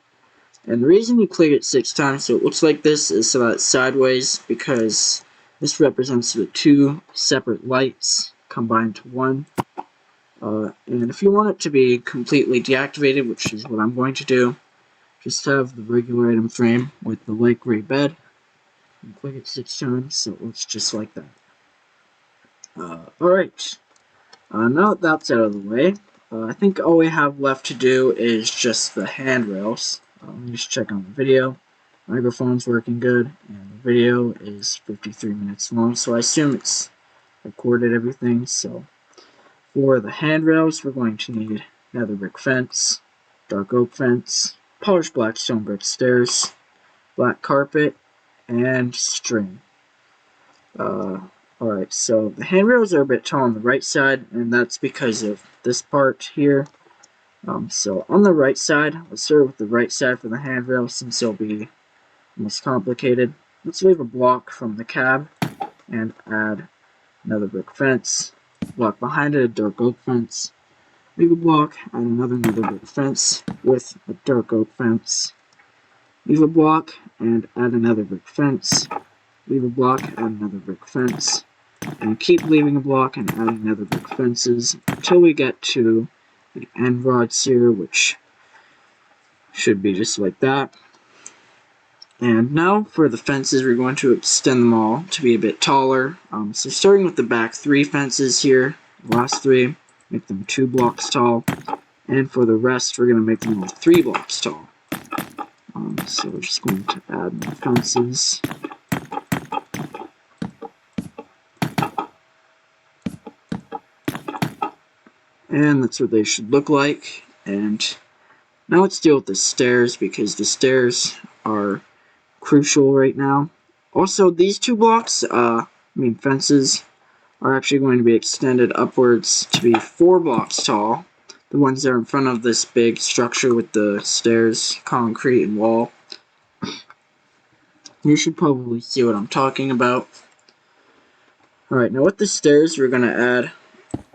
And the reason you click it 6 times so it looks like this is so that it's sideways, because this represents the 2 separate lights combined to one. And if you want it to be completely deactivated, which is what I'm going to do, just have the regular item frame with the light gray bed and click it 6 times so it looks just like that. Alright, now that that's out of the way, I think all we have left to do is just the handrails. Let me just check on the video. Microphone's working good, and the video is 53 minutes long, so I assume it's recorded everything. So for the handrails, we're going to need nether brick fence, dark oak fence, polished black stone brick stairs, black carpet, and string. Alright, so the handrails are a bit tall on the right side, and that's because of this part here. So on the right side, let's start with the right side for the handrail, since it'll be most complicated. Let's leave a block from the cab and add another brick fence. Block behind it, a dark oak fence. Leave a block, add another nether brick fence with a dark oak fence. Leave a block and add another brick fence. Leave a block, add another brick fence. And keep leaving a block and adding nether brick fences until we get to the end rods here, which should be just like that. And now for the fences, we're going to extend them all to be a bit taller. So starting with the back 3 fences here, the last 3, make them 2 blocks tall. And for the rest, we're going to make them all 3 blocks tall. So we're just going to add more fences. And that's what they should look like. And now let's deal with the stairs, because the stairs are crucial right now. Also, these 2 blocks, fences, are actually going to be extended upwards to be 4 blocks tall. The ones that are in front of this big structure with the stairs, concrete, and wall. You should probably see what I'm talking about. Alright, now with the stairs, we're going to add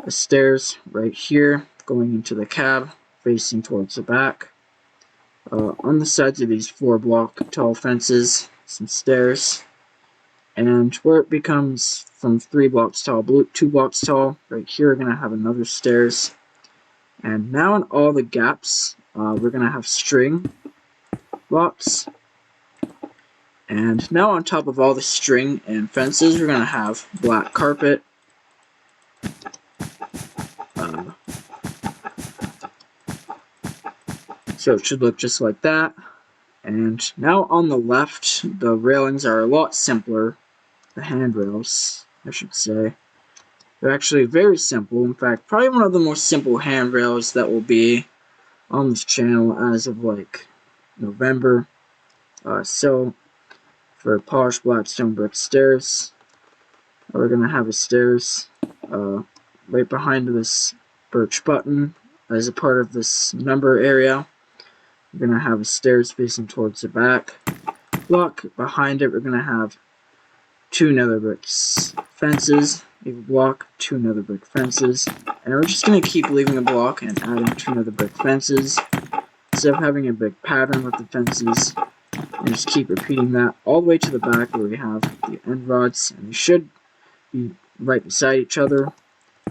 the stairs right here, going into the cab, facing towards the back. On the sides of these 4 block tall fences, some stairs. And where it becomes from 3 blocks tall, 2 blocks tall, right here we're going to have another stairs. And now in all the gaps, we're going to have string blocks. And now on top of all the string and fences, we're going to have black carpet. So it should look just like that. And now on the left, the railings are a lot simpler. The handrails, I should say. They're actually very simple. In fact, probably one of the most simple handrails that will be on this channel as of like November. So for polished black stone brick stairs, we're going to have a stairs right behind this birch button as a part of this number area. We're going to have a stairs facing towards the back block. Behind it, we're going to have 2 nether brick fences, leave a block, 2 nether brick fences, and we're just going to keep leaving a block and adding 2 nether brick fences instead of having a big pattern with the fences, and just keep repeating that all the way to the back where we have the end rods, and they should be right beside each other.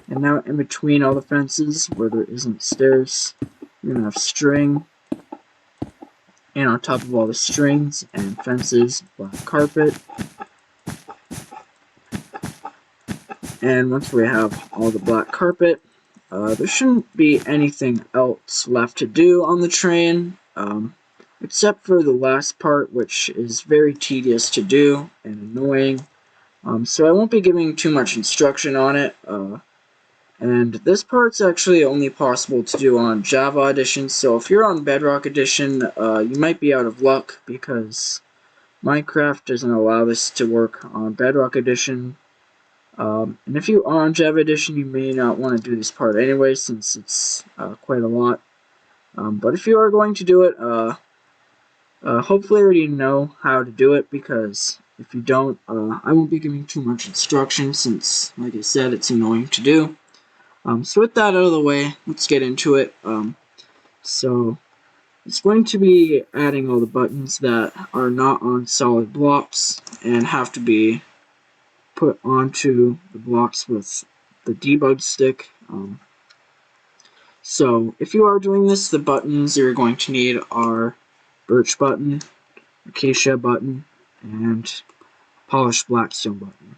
And now in between all the fences where there isn't stairs, we're going to have string, and on top of all the strings and fences, black carpet. And once we have all the black carpet, there shouldn't be anything else left to do on the train, except for the last part, which is very tedious to do and annoying. So I won't be giving too much instruction on it. And this part's actually only possible to do on Java Edition, so if you're on Bedrock Edition, you might be out of luck because Minecraft doesn't allow this to work on Bedrock Edition. And if you are on Java Edition, you may not want to do this part anyway, since it's quite a lot. But if you are going to do it, hopefully you already know how to do it, because if you don't, I won't be giving too much instruction, since, like I said, it's annoying to do. So with that out of the way, let's get into it. So it's going to be adding all the buttons that are not on solid blocks and have to be put onto the blocks with the debug stick. So if you are doing this, the buttons you're going to need are birch button, acacia button, and polished blackstone button.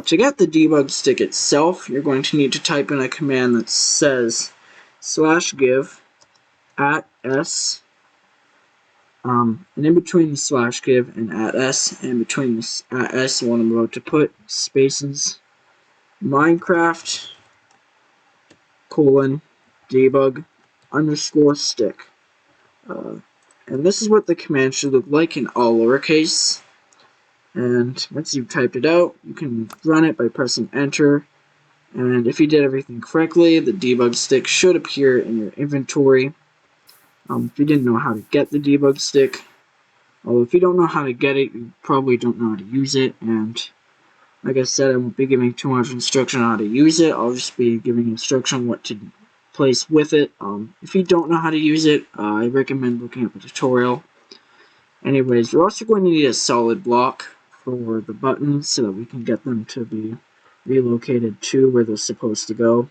To get the debug stick itself, you're going to need to type in a command that says /give @s, and in between the /give and @s, and between the @s, the one I'm about to put, spaces, Minecraft, debug _stick. And this is what the command should look like in all lowercase. And once you've typed it out, you can run it by pressing enter. And if you did everything correctly, the debug stick should appear in your inventory. If you didn't know how to get the debug stick, although if you don't know how to get it, you probably don't know how to use it. And like I said, I won't be giving too much instruction on how to use it. I'll just be giving instruction on what to place with it. If you don't know how to use it, I recommend looking up a tutorial. Anyways, we're also going to need a solid block for the buttons so that we can get them to be relocated to where they're supposed to go.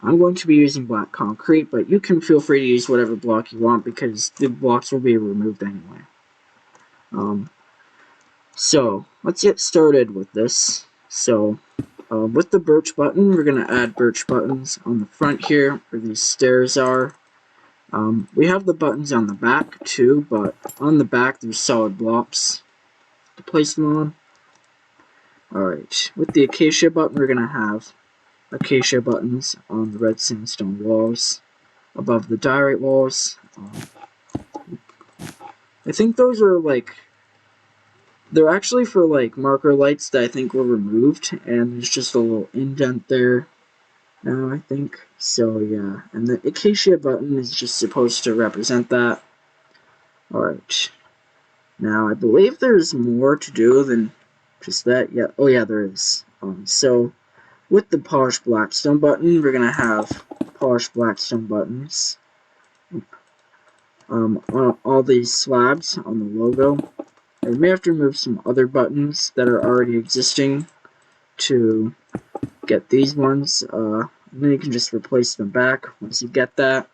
I'm going to be using black concrete, but you can feel free to use whatever block you want because the blocks will be removed anyway. So let's get started with this. So with the birch button, we're going to add birch buttons on the front here where these stairs are. We have the buttons on the back too, but on the back there's solid blocks to place them on. Alright, with the acacia button, we're going to have acacia buttons on the red sandstone walls above the diorite walls. I think those are like They're actually for like marker lights that I think were removed, and there's just a little indent there now, I think. So yeah, and the acacia button is just supposed to represent that. Alright, now I believe there's more to do than just that. Yeah, oh yeah, there is. So with the polished blackstone button, we're gonna have polished blackstone buttons on all these slabs on the logo. I may have to remove some other buttons that are already existing to get these ones. And then you can just replace them back once you get that.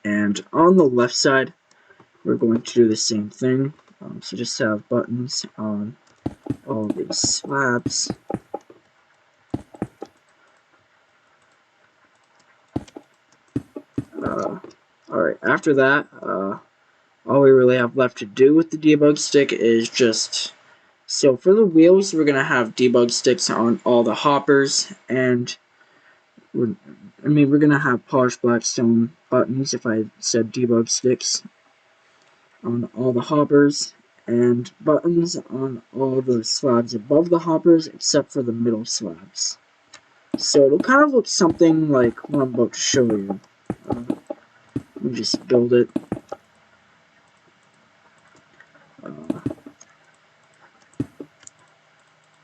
And on the left side, we're going to do the same thing. So just have buttons on all these slabs. Alright, after that, all we really have left to do with the debug stick is just... So for the wheels, we're going to have debug sticks on all the hoppers, and we're going to have polished blackstone buttons, if I said debug sticks, on all the hoppers, and buttons on all the slabs above the hoppers, except for the middle slabs. So it'll kind of look something like what I'm about to show you. Let me just build it.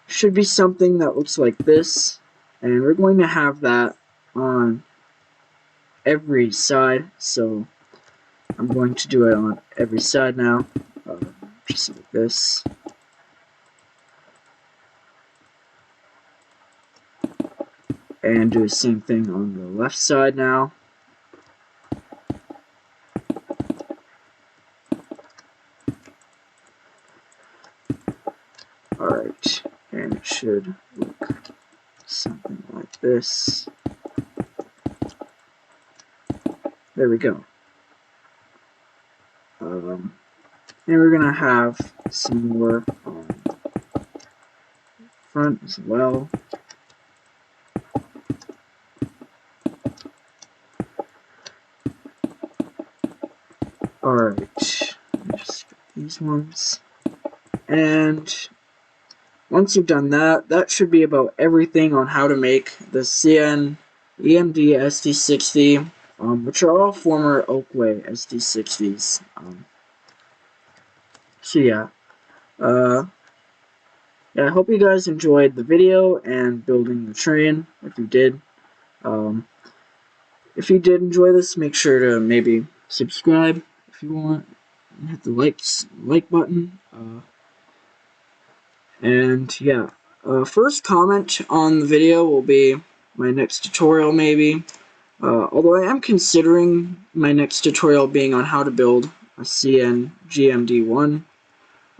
Should be something that looks like this, and we're going to have that on every side, so I'm going to do it on every side now, just like this. And do the same thing on the left side now. Alright, and it should look something like this. There we go. And we're gonna have some more on front as well. Alright, just get these ones. And once you've done that, that should be about everything on how to make the CN EMD SD60, which are all former Oakway SD60s. So yeah, I hope you guys enjoyed the video and building the train. If you did, enjoy this, make sure to maybe subscribe if you want. Hit the like button. And yeah, first comment on the video will be my next tutorial maybe. Although I am considering my next tutorial being on how to build a CN GMD1.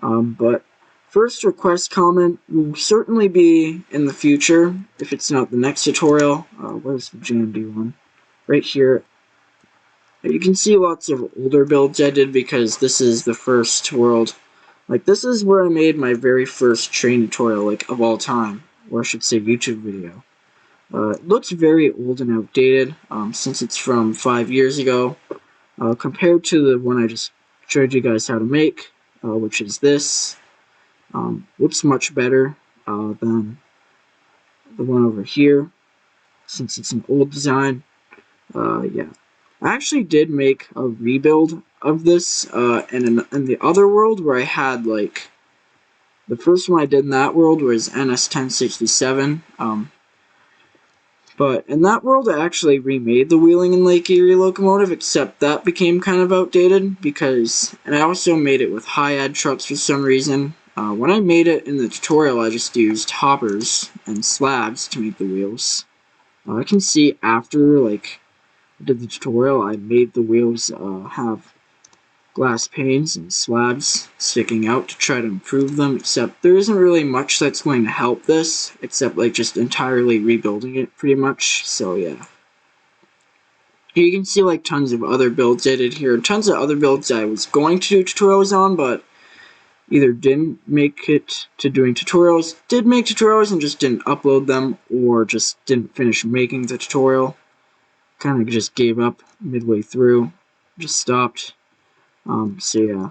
But first request comment will certainly be in the future, if it's not the next tutorial. Where's the GMD1? Right here. You can see lots of older builds I did because this is the first world. Like, this is where I made my very first train tutorial, like, of all time. Or I should say YouTube video. It looks very old and outdated, since it's from 5 years ago, compared to the one I just showed you guys how to make, which is this. Looks much better than the one over here, since it's an old design. Yeah. I actually did make a rebuild of this in the other world where I had, like, the first one I did in that world was NS1067. But in that world, I actually remade the Wheeling and Lake Erie locomotive, except that became kind of outdated because, and I also made it with high-ad trucks for some reason. When I made it in the tutorial, I just used hoppers and slabs to make the wheels. I can see after, like, I did the tutorial, I made the wheels have glass panes and slabs sticking out to try to improve them, except there isn't really much that's going to help this, except like just entirely rebuilding it pretty much, so yeah. Here you can see like tons of other builds I did here, tons of other builds I was going to do tutorials on, but either didn't make it to doing tutorials, did make tutorials and just didn't upload them, or just didn't finish making the tutorial. Kind of just gave up midway through, just stopped. So yeah.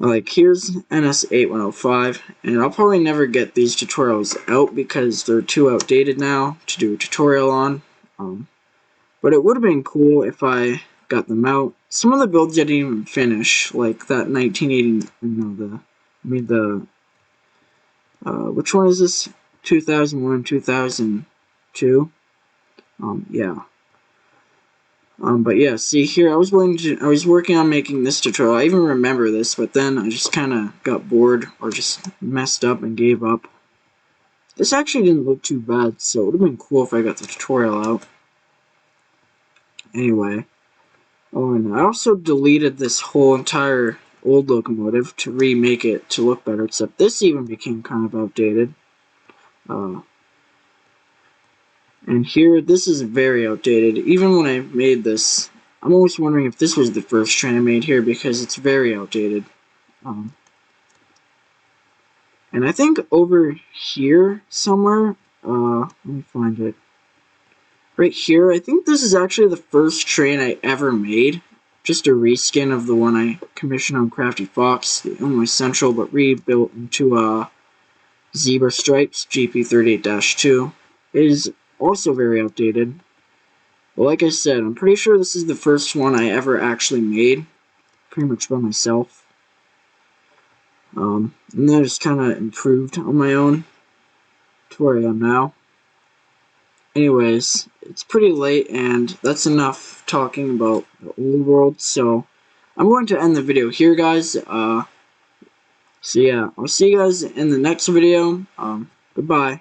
Like, here's NS8105, and I'll probably never get these tutorials out because they're too outdated now to do a tutorial on. But it would have been cool if I got them out. Some of the builds I didn't even finish, like that 1980, which one is this? 2001, 2002? Yeah. But yeah, see here, I was working on making this tutorial. I even remember this, but then I just kind of got bored or just messed up and gave up. This actually didn't look too bad, so it would have been cool if I got the tutorial out. Anyway. Oh, and I also deleted this whole entire old locomotive to remake it to look better, except this even became kind of outdated. And here, this is very outdated. Even when I made this, I'm always wondering if this was the first train I made here because it's very outdated. And I think over here somewhere, let me find it. Right here, I think this is actually the first train I ever made. Just a reskin of the one I commissioned on Crafty Fox, the Illinois Central, but rebuilt into Zebra Stripes GP38-2. It is also very outdated. But like I said, I'm pretty sure this is the first one I ever actually made, pretty much by myself. And then I just kind of improved on my own to where I am now. Anyways, it's pretty late, and that's enough talking about the old world, so I'm going to end the video here, guys. So yeah, I'll see you guys in the next video. Goodbye.